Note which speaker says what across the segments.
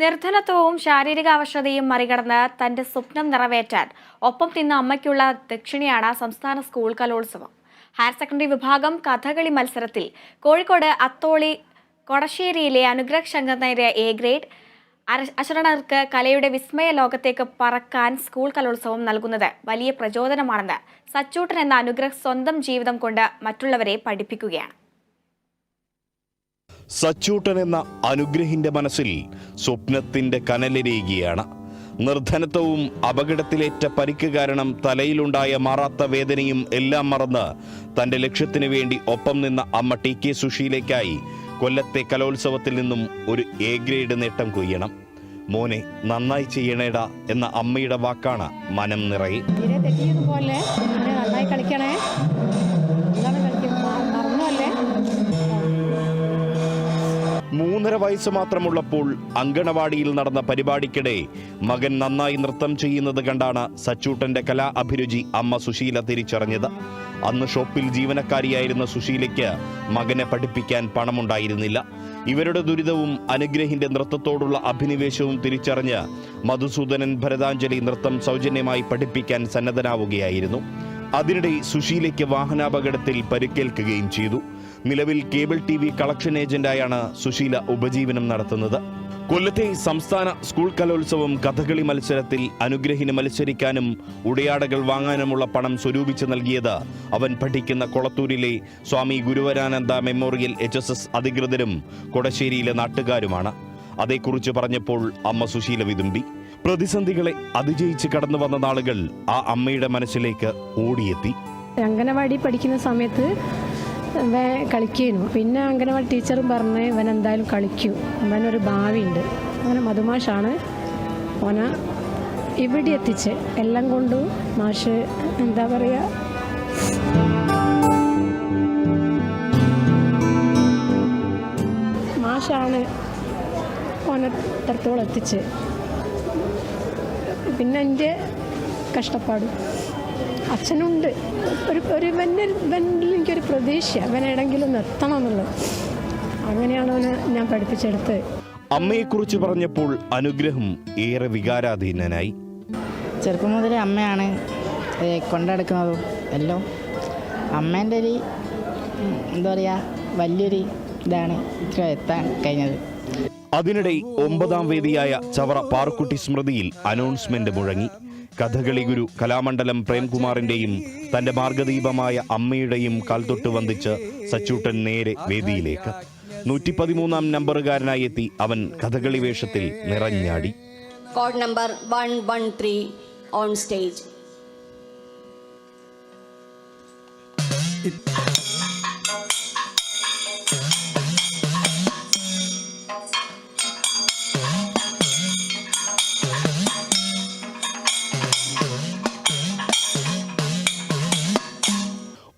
Speaker 1: നിർധനത്വവും ശാരീരിക അവശതയും മറികടന്ന് തന്റെ സ്വപ്നം നിറവേറ്റാൻ ഒപ്പം നിന്ന അമ്മയ്ക്കുള്ള ദക്ഷിണയാണ് സംസ്ഥാന സ്കൂൾ കലോത്സവം. ഹയർ സെക്കൻഡറി വിഭാഗം കഥകളി മത്സരത്തിൽ കോഴിക്കോട് അത്തോളി കൊടശ്ശേരിയിലെ അനുഗ്രഹ് ശങ്കർ നേടിയ എ ഗ്രേഡ് അശരണർക്ക് കലയുടെ വിസ്മയ ലോകത്തേക്ക് പറക്കാൻ സ്കൂൾ കലോത്സവം നൽകുന്നത് വലിയ പ്രചോദനമാണെന്ന് സച്ചൂട്ടൻ എന്ന അനുഗ്രഹ് സ്വന്തം ജീവിതം കൊണ്ട് മറ്റുള്ളവരെ പഠിപ്പിക്കുകയാണ്.
Speaker 2: സച്ചൂട്ടൻ എന്ന അനുഗ്രഹിന്റെ മനസ്സിൽ സ്വപ്നത്തിന്റെ കനലിരയുകയാണ്. നിർധനത്വവും അപകടത്തിലേറ്റ പരിക്ക് കാരണം തലയിലുണ്ടായ മാറാത്ത വേദനയും എല്ലാം മറന്ന് തന്റെ ലക്ഷ്യത്തിനു വേണ്ടി ഒപ്പം നിന്ന അമ്മ TK സുശീലയ്ക്കായി കൊല്ലത്തെ കലോത്സവത്തിൽ നിന്നും ഒരു A ഗ്രേഡ് നേട്ടം കൊയ്യണം. മോനെ നന്നായി ചെയ്യണേടാ എന്ന അമ്മയുടെ വാക്കാണ് മനം നിറയെ. 3.5 വയസ്സ് മാത്രമുള്ളപ്പോൾ അങ്കണവാടിയിൽ നടന്ന പരിപാടിക്കിടെ മകൻ നന്നായി നൃത്തം ചെയ്യുന്നത് കണ്ടാണ് സച്ചൂട്ടന്റെ കലാ അഭിരുചി അമ്മ സുശീല തിരിച്ചറിഞ്ഞത്. അന്ന് ഷോപ്പിൽ ജീവനക്കാരിയായിരുന്ന സുശീലയ്ക്ക് മകനെ പഠിപ്പിക്കാൻ പണമുണ്ടായിരുന്നില്ല. ഇവരുടെ ദുരിതവും അനുഗ്രഹിന്റെ നൃത്തത്തോടുള്ള അഭിനിവേശവും തിരിച്ചറിഞ്ഞ് മധുസൂദനൻ ഭരതാഞ്ജലി നൃത്തം സൗജന്യമായി പഠിപ്പിക്കാൻ സന്നദ്ധനാവുകയായിരുന്നു. അതിനിടെ സുശീലയ്ക്ക് വാഹനാപകടത്തിൽ പരിക്കേൽക്കുകയും ചെയ്തു. നിലവിൽ കേബിൾ TV കളക്ഷൻ ഏജന്റായാണ് സുശീല ഉപജീവനം നടത്തുന്നത്. കൊല്ലത്തെ സംസ്ഥാന സ്കൂൾ കലോത്സവം കഥകളി മത്സരത്തിൽ അനുഗ്രഹിന് മത്സരിക്കാനും ഉടയാടകൾ വാങ്ങാനുമുള്ള പണം സ്വരൂപിച്ച് നൽകിയത് അവൻ പഠിക്കുന്ന കൊളത്തൂരിലെ സ്വാമി ഗുരുവരാനന്ദ മെമ്മോറിയൽ HSS അധികൃതരും കൊടശ്ശേരിയിലെ നാട്ടുകാരുമാണ്. അതേക്കുറിച്ച് പറഞ്ഞപ്പോൾ അമ്മ സുശീല വിതുമ്പി. പ്രതിസന്ധികളെ അതിജയിച്ച് കടന്നു വന്ന നാളുകൾ ആ അമ്മയുടെ മനസ്സിലേക്ക് ഓടിയെത്തി.
Speaker 3: അംഗനവാടി പഠിക്കുന്ന സമയത്ത് കളിക്കുന്നു. പിന്നെ അംഗനവാടി ടീച്ചറും പറഞ്ഞ് ഇവൻ എന്തായാലും കളിക്കൂ, അവനൊരു ഭാവിയുണ്ട്. അങ്ങനെ മധുമാഷാണ് ഓന ഇവിടെ എത്തിച്ച്. എല്ലാം കൊണ്ടും മാഷ് എന്താ പറയുക, മാഷാണ് ഓനെ ഇത്രത്തോളം എത്തിച്ച്. പിന്നെ എൻ്റെ കഷ്ടപ്പാടും അച്ഛനുണ്ട്. ഒരു എനിക്കൊരു പ്രതീക്ഷ, അവനെവിടെങ്കിലും നിർത്തണം എന്നുള്ളത്. അങ്ങനെയാണ് അവനെ ഞാൻ പഠിപ്പിച്ചെടുത്തത്.
Speaker 2: അമ്മയെക്കുറിച്ച് പറഞ്ഞപ്പോൾ അനുഗ്രഹം ഏറെ വികാരാധീനനായി.
Speaker 4: ചെറുപ്പം മുതലേ അമ്മയാണ് കൊണ്ടെടുക്കുന്നതും എല്ലാം. അമ്മേൻ്റെ ഒരു എന്താ പറയുക, വലിയൊരു ഇതാണ് ഇത്ര എത്താൻ കഴിഞ്ഞത്.
Speaker 2: അതിനിടെ 9ാം വേദിയായ ചവറ പാറുക്കുട്ടി സ്മൃതിയിൽ അനൗൺസ്മെന്റ് മുഴങ്ങി. കഥകളി ഗുരു കലാമണ്ഡലം പ്രേംകുമാറിന്റെയും തന്റെ മാർഗദീപമായ അമ്മയുടെയും കാൽത്തൊട്ട് വന്ദിച്ച് സച്ചൂട്ടൻ നേരെ വേദിയിലേക്ക്. 113ാം നമ്പറുകാരനായി എത്തി അവൻ കഥകളി വേഷത്തിൽ നിറഞ്ഞാടി.
Speaker 5: Code number 113 on stage.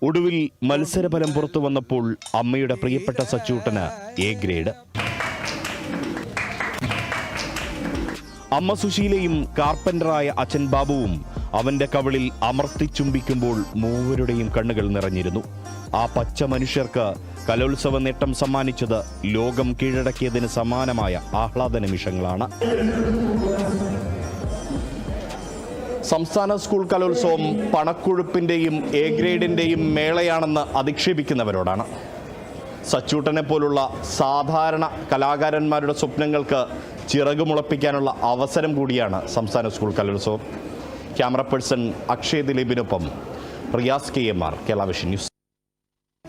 Speaker 2: ഒടുവിൽ മത്സരഫലം പുറത്തു വന്നപ്പോൾ അമ്മയുടെ പ്രിയപ്പെട്ട സച്ചൂട്ടന് A ഗ്രേഡ്. അമ്മ സുശീലയും കാർപ്പൻ്ററായ അച്ഛൻ ബാബുവും അവന്റെ കവിളിൽ അമർത്തി ചുംബിക്കുമ്പോൾ മൂവരുടെയും കണ്ണുകൾ നിറഞ്ഞിരുന്നു. ആ പച്ച മനുഷ്യർക്ക് കലോത്സവ നേട്ടം സമ്മാനിച്ചത് ലോകം കീഴടക്കിയതിന് സമാനമായ ആഹ്ലാദ നിമിഷങ്ങളാണ്. സംസ്ഥാന സ്കൂൾ കലോത്സവം പണക്കൊഴുപ്പിൻ്റെയും A ഗ്രേഡിൻ്റെയും മേളയാണെന്ന് അധിക്ഷേപിക്കുന്നവരോടാണ്. സച്ചൂട്ടനെ പോലുള്ള സാധാരണ കലാകാരന്മാരുടെ സ്വപ്നങ്ങൾക്ക് ചിറകുമുളപ്പിക്കാനുള്ള അവസരം കൂടിയാണ് സംസ്ഥാന school Kalolsavam. Camera person Akshay ദിലീപിനൊപ്പം Riyas KMR, Kerala vision news.